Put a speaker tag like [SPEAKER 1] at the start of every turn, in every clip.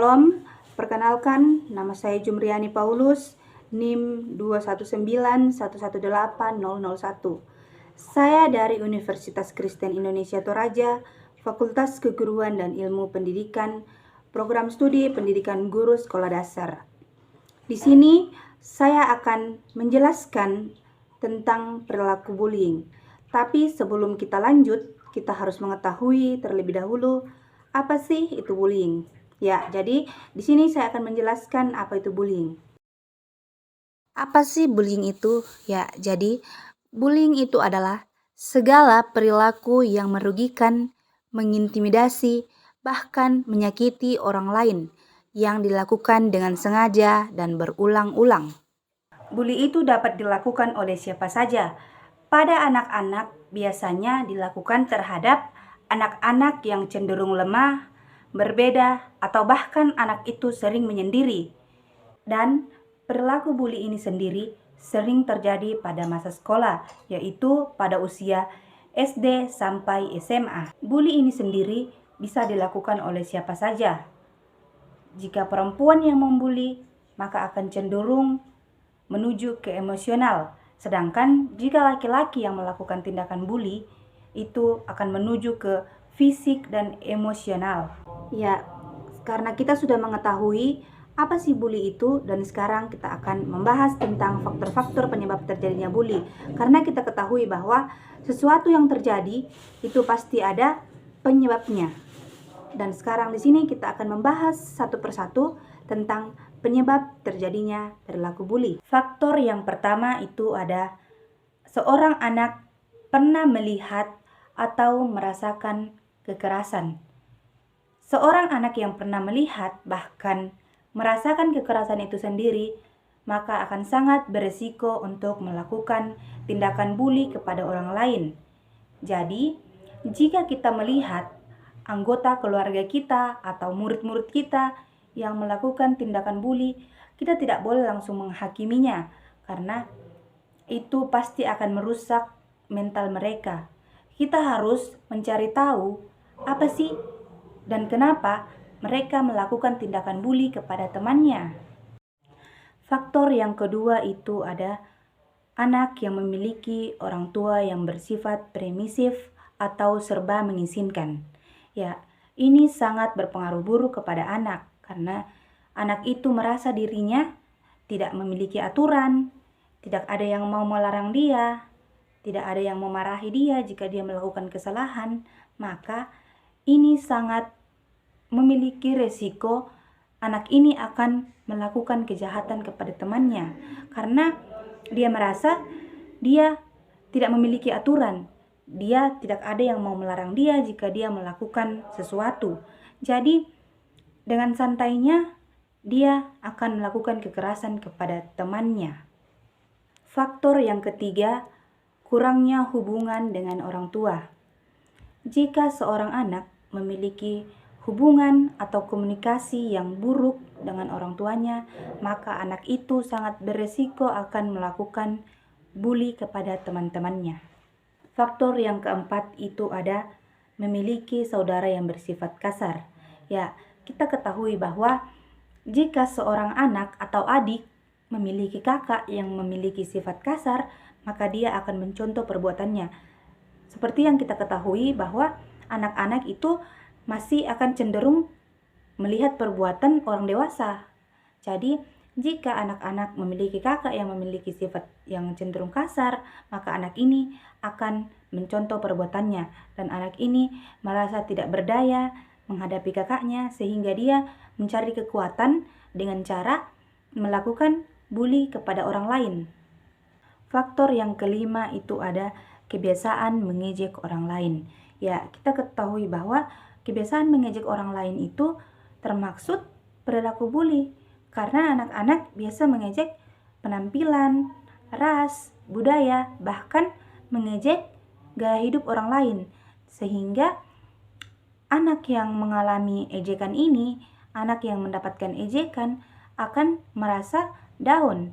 [SPEAKER 1] Shalom, perkenalkan nama saya Jumriani Paulus, NIM 219118001. Saya dari Universitas Kristen Indonesia Toraja, Fakultas Keguruan dan Ilmu Pendidikan, Program Studi Pendidikan Guru Sekolah Dasar. Di sini saya akan menjelaskan tentang perilaku bullying. Tapi sebelum kita lanjut, kita harus mengetahui terlebih dahulu apa sih itu bullying. Ya, jadi di sini saya akan menjelaskan apa itu bullying. Apa sih bullying itu? Ya, jadi bullying itu adalah segala perilaku yang merugikan, mengintimidasi, bahkan menyakiti orang lain yang dilakukan dengan sengaja dan berulang-ulang. Bully itu dapat dilakukan oleh siapa saja. Pada anak-anak biasanya dilakukan terhadap anak-anak yang cenderung lemah, berbeda, atau bahkan anak itu sering menyendiri. Dan perilaku bully ini sendiri sering terjadi pada masa sekolah, yaitu pada usia SD sampai SMA. Bully ini sendiri bisa dilakukan oleh siapa saja. Jika perempuan yang membuli, maka akan cenderung menuju ke emosional. Sedangkan jika laki-laki yang melakukan tindakan bully, itu akan menuju ke fisik dan emosional. Ya, karena kita sudah mengetahui apa sih bully itu, dan sekarang kita akan membahas tentang faktor-faktor penyebab terjadinya bully. Karena kita ketahui bahwa sesuatu yang terjadi itu pasti ada penyebabnya. Dan sekarang di sini kita akan membahas satu persatu tentang penyebab terjadinya perilaku bully. Faktor yang pertama itu ada seorang anak pernah melihat atau merasakan kekerasan. Seorang anak yang pernah melihat bahkan merasakan kekerasan itu sendiri, maka akan sangat beresiko untuk melakukan tindakan bully kepada orang lain. Jadi, jika kita melihat anggota keluarga kita atau murid-murid kita yang melakukan tindakan bully, kita tidak boleh langsung menghakiminya, karena itu pasti akan merusak mental mereka. Kita harus mencari tahu apa sih dan kenapa mereka melakukan tindakan bully kepada temannya. Faktor yang kedua itu ada anak yang memiliki orang tua yang bersifat permisif atau serba mengizinkan. Ya, ini sangat berpengaruh buruk kepada anak karena anak itu merasa dirinya tidak memiliki aturan, tidak ada yang mau melarang dia, tidak ada yang memarahi dia jika dia melakukan kesalahan, maka ini sangat memiliki resiko anak ini akan melakukan kejahatan kepada temannya karena dia merasa dia tidak memiliki aturan. Dia tidak ada yang mau melarang dia jika dia melakukan sesuatu. Jadi dengan santainya dia akan melakukan kekerasan kepada temannya. Faktor yang ketiga, kurangnya hubungan dengan orang tua. Jika seorang anak memiliki hubungan atau komunikasi yang buruk dengan orang tuanya, maka anak itu sangat beresiko akan melakukan bully kepada teman-temannya. Faktor yang keempat itu ada memiliki saudara yang bersifat kasar. Ya, kita ketahui bahwa jika seorang anak atau adik memiliki kakak yang memiliki sifat kasar, maka dia akan mencontoh perbuatannya. Seperti yang kita ketahui bahwa anak-anak itu masih akan cenderung melihat perbuatan orang dewasa. Jadi, jika anak-anak memiliki kakak yang memiliki sifat yang cenderung kasar, maka anak ini akan mencontoh perbuatannya. Dan anak ini merasa tidak berdaya menghadapi kakaknya, sehingga dia mencari kekuatan dengan cara melakukan bully kepada orang lain. Faktor yang kelima itu ada kebiasaan mengejek orang lain. Ya, kita ketahui bahwa kebiasaan mengejek orang lain itu termaksud perilaku bully, karena anak-anak biasa mengejek penampilan, ras, budaya, bahkan mengejek gaya hidup orang lain. Sehingga anak yang mengalami ejekan ini, anak yang mendapatkan ejekan akan merasa down.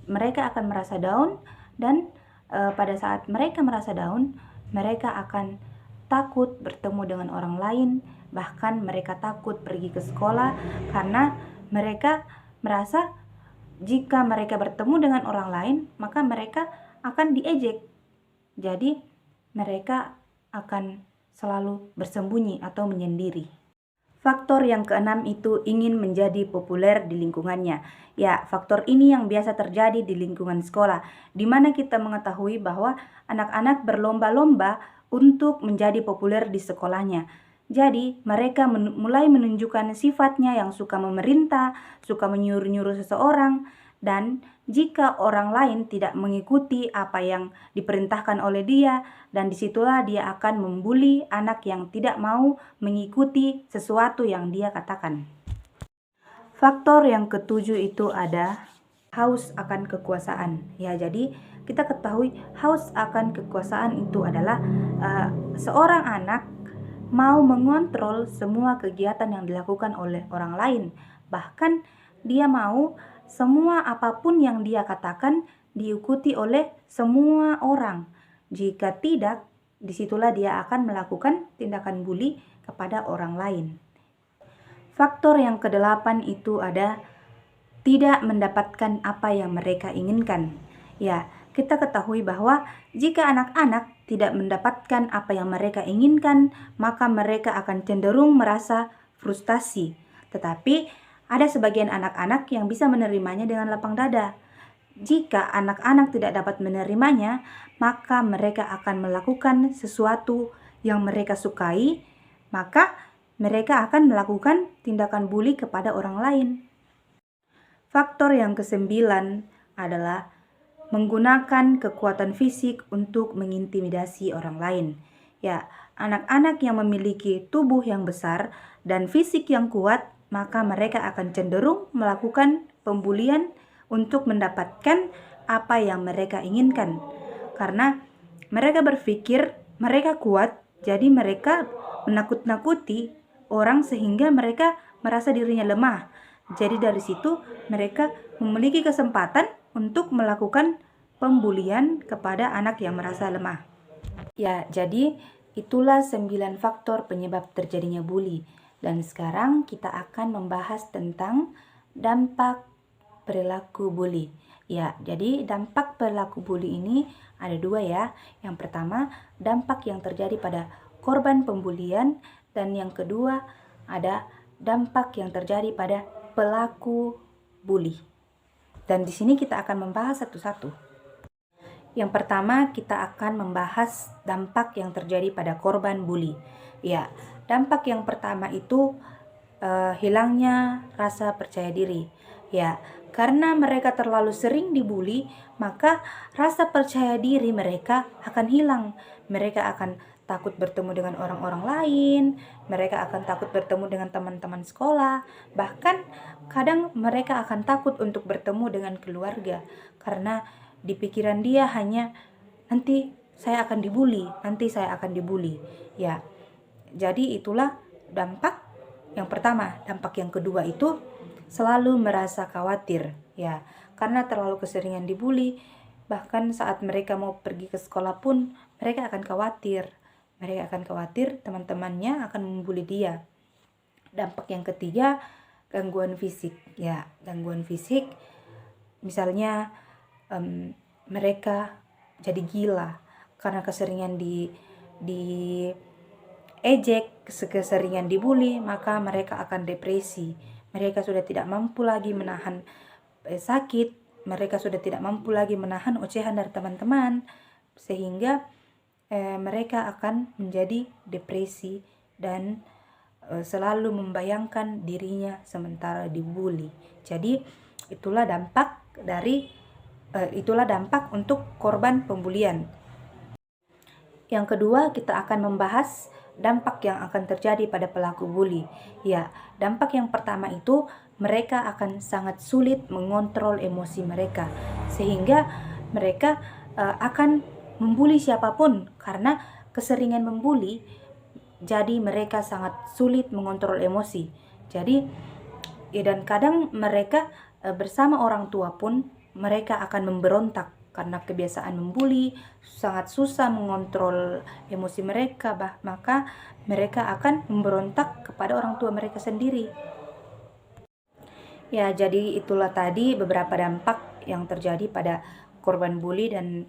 [SPEAKER 1] Mereka akan merasa down dan pada saat mereka merasa down, mereka akan takut bertemu dengan orang lain Bahkan mereka takut pergi ke sekolah karena mereka merasa jika mereka bertemu dengan orang lain, maka mereka akan diejek. Jadi mereka akan selalu bersembunyi atau menyendiri. Faktor yang keenam itu ingin menjadi populer di lingkungannya. Ya, faktor ini yang biasa terjadi di lingkungan sekolah, di mana kita mengetahui bahwa anak-anak berlomba-lomba untuk menjadi populer di sekolahnya. Jadi, mereka mulai menunjukkan sifatnya yang suka memerintah, suka menyuruh-nyuruh seseorang, dan jika orang lain tidak mengikuti apa yang diperintahkan oleh dia, dan disitulah dia akan membuli anak yang tidak mau mengikuti sesuatu yang dia katakan. Faktor yang ketujuh itu ada haus akan kekuasaan. Ya, jadi kita ketahui haus akan kekuasaan itu adalah seorang anak mau mengontrol semua kegiatan yang dilakukan oleh orang lain. Bahkan dia mau semua apapun yang dia katakan diikuti oleh semua orang. Jika tidak, disitulah dia akan melakukan tindakan bully kepada orang lain. Faktor yang kedelapan itu ada tidak mendapatkan apa yang mereka inginkan. Ya, kita ketahui bahwa jika anak-anak tidak mendapatkan apa yang mereka inginkan, maka mereka akan cenderung merasa frustasi. Tetapi ada sebagian anak-anak yang bisa menerimanya dengan lapang dada. Jika anak-anak tidak dapat menerimanya, maka mereka akan melakukan sesuatu yang mereka sukai, maka mereka akan melakukan tindakan bully kepada orang lain. Faktor yang kesembilan adalah menggunakan kekuatan fisik untuk mengintimidasi orang lain. Ya, anak-anak yang memiliki tubuh yang besar dan fisik yang kuat, maka mereka akan cenderung melakukan pembulian untuk mendapatkan apa yang mereka inginkan. Karena mereka berpikir mereka kuat, jadi mereka menakut-nakuti orang sehingga mereka merasa dirinya lemah. Jadi dari situ mereka memiliki kesempatan untuk melakukan pembulian kepada anak yang merasa lemah. Ya, jadi itulah 9 faktor penyebab terjadinya bully. Dan sekarang kita akan membahas tentang dampak perilaku bully. Ya, jadi dampak perilaku bully ini ada 2 ya. Yang pertama, dampak yang terjadi pada korban pembulian, dan yang kedua ada dampak yang terjadi pada pelaku bully. Dan di sini kita akan membahas satu-satu. Yang pertama, kita akan membahas dampak yang terjadi pada korban bully. Ya, dampak yang pertama itu hilangnya rasa percaya diri. Ya, karena mereka terlalu sering dibully, maka rasa percaya diri mereka akan hilang. Mereka akan takut bertemu dengan orang-orang lain, mereka akan takut bertemu dengan teman-teman sekolah, bahkan kadang mereka akan takut untuk bertemu dengan keluarga, karena di pikiran dia hanya nanti saya akan dibully, Ya, jadi itulah dampak yang pertama. Dampak yang kedua itu selalu merasa khawatir, ya, karena terlalu keseringan dibully. Bahkan saat mereka mau pergi ke sekolah pun mereka akan khawatir. Teman-temannya akan membuli dia. Dampak yang ketiga, gangguan fisik. Ya, gangguan fisik misalnya mereka jadi gila karena keseringan ejek, keseringan dibully, maka mereka akan depresi. Mereka sudah tidak mampu lagi menahan sakit, mereka sudah tidak mampu lagi menahan ocehan dari teman-teman, sehingga mereka akan menjadi depresi dan selalu membayangkan dirinya sementara dibully. Jadi itulah dampak untuk korban pembulian. Yang kedua, kita akan membahas dampak yang akan terjadi pada pelaku bully. Ya, dampak yang pertama itu mereka akan sangat sulit mengontrol emosi mereka, sehingga mereka akan membuli siapapun. Karena keseringan membuli, jadi mereka sangat sulit mengontrol emosi. Jadi dan kadang mereka bersama orang tua pun mereka akan memberontak karena kebiasaan membuli, sangat susah mengontrol emosi mereka, maka mereka akan memberontak kepada orang tua mereka sendiri. Ya, jadi itulah tadi beberapa dampak yang terjadi pada korban bully dan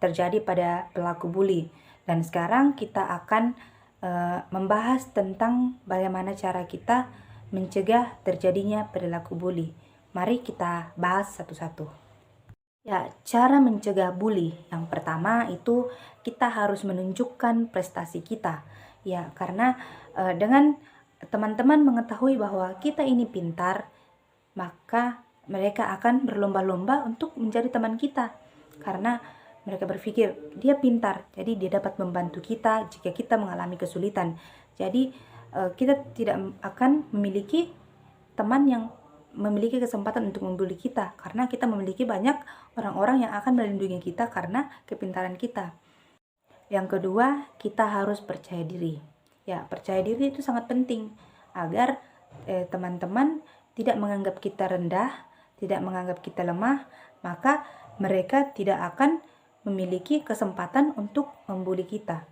[SPEAKER 1] terjadi pada pelaku bully. Dan sekarang kita akan membahas tentang bagaimana cara kita mencegah terjadinya perilaku bully. Mari kita bahas satu-satu. Ya, cara mencegah bully yang pertama itu kita harus menunjukkan prestasi kita. Ya, karena dengan teman-teman mengetahui bahwa kita ini pintar, maka mereka akan berlomba-lomba untuk menjadi teman kita. Karena mereka berpikir dia pintar, jadi dia dapat membantu kita jika kita mengalami kesulitan. Jadi kita tidak akan memiliki teman yang memiliki kesempatan untuk membuli kita, karena kita memiliki banyak orang-orang yang akan melindungi kita karena kepintaran kita. Yang kedua, kita harus percaya diri. Ya, percaya diri itu sangat penting agar teman-teman tidak menganggap kita rendah, tidak menganggap kita lemah, maka mereka tidak akan memiliki kesempatan untuk membuli kita.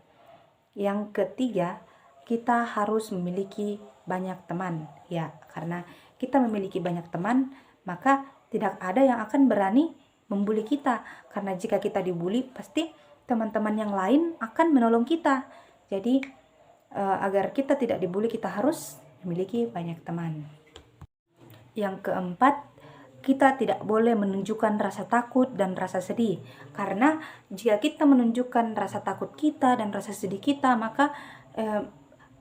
[SPEAKER 1] Yang ketiga, kita harus memiliki banyak teman. Ya, karena kita memiliki banyak teman, maka tidak ada yang akan berani membuli kita. Karena jika kita dibuli, pasti teman-teman yang lain akan menolong kita. Jadi, agar kita tidak dibuli, kita harus memiliki banyak teman. Yang keempat, kita tidak boleh menunjukkan rasa takut dan rasa sedih. Karena jika kita menunjukkan rasa takut kita dan rasa sedih kita, maka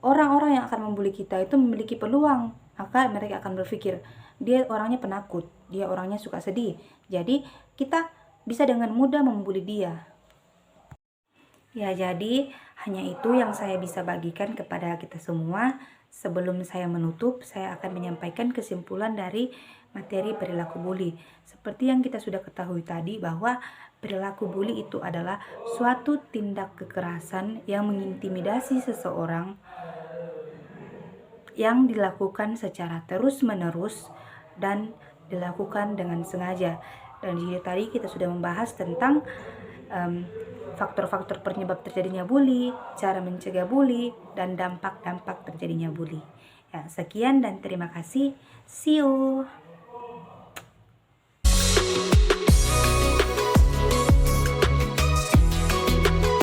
[SPEAKER 1] orang-orang yang akan membuli kita itu memiliki peluang. Maka mereka akan berpikir, dia orangnya penakut, dia orangnya suka sedih. Jadi kita bisa dengan mudah membuli dia. Ya, jadi hanya itu yang saya bisa bagikan kepada kita semua. Sebelum saya menutup, saya akan menyampaikan kesimpulan dari materi perilaku bully. Seperti yang kita sudah ketahui tadi, bahwa perilaku bully itu adalah suatu tindak kekerasan yang mengintimidasi seseorang yang dilakukan secara terus-menerus dan dilakukan dengan sengaja. Dan jadi tadi kita sudah membahas tentang faktor-faktor penyebab terjadinya bully, cara mencegah bully, dan dampak-dampak terjadinya bully. Ya, sekian dan terima kasih. See you.